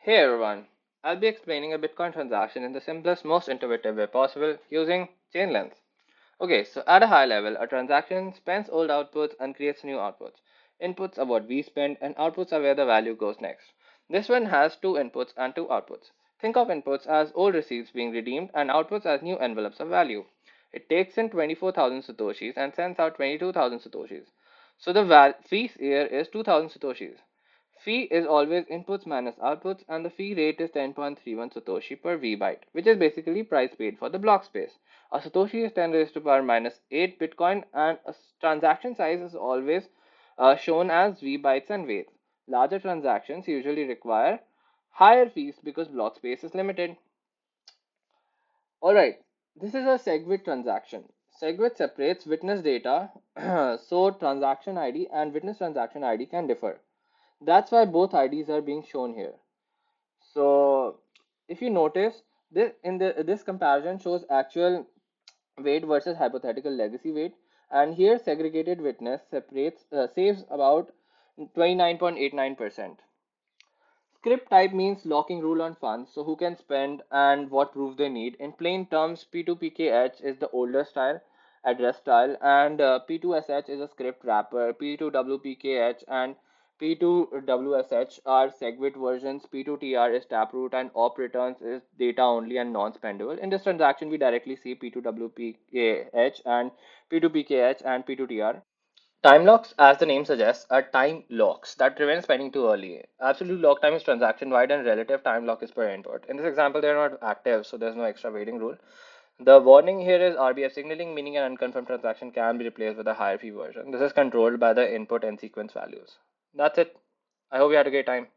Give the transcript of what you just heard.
Hey everyone, I'll be explaining a Bitcoin transaction in the simplest, most intuitive way possible using chain length. Okay, so at a high level, a transaction spends old outputs and creates new outputs. Inputs are what we spend, and outputs are where the value goes next. This one has two inputs and two outputs. Think of inputs as old receipts being redeemed and outputs as new envelopes of value. It takes in 24,000 satoshis and sends out 22,000 satoshis. So the fee here is 2,000 satoshis. Fee is always inputs minus outputs, and the fee rate is 10.31 Satoshi per V byte, which is basically price paid for the block space. A Satoshi is 10 raised to power minus 8 Bitcoin, and a transaction size is always shown as V bytes and weights. Larger transactions usually require higher fees because block space is limited. Alright, this is a SegWit transaction. SegWit separates witness data, so transaction ID and witness transaction ID can differ. That's why both IDs are being shown here. So if you notice, this comparison shows actual weight versus hypothetical legacy weight, and here segregated witness separates saves about 29.89%. Script type means locking rule on funds, so who can spend and what proof they need. In plain terms, P2PKH is the older style, address style, and P2SH is a script wrapper. P2WPKH and P2WSH are SegWit versions. P2TR is taproot, and op returns is data only and non-spendable. In this transaction, we directly see P2WPKH and P2PKH and P2TR. Time locks, as the name suggests, are time locks that prevent spending too early. Absolute lock time is transaction wide and relative time lock is per input. In this example, they are not active, so there's no extra waiting rule. The warning here is RBF signaling, meaning an unconfirmed transaction can be replaced with a higher fee version. This is controlled by the input and sequence values. That's it. I hope you had a great time.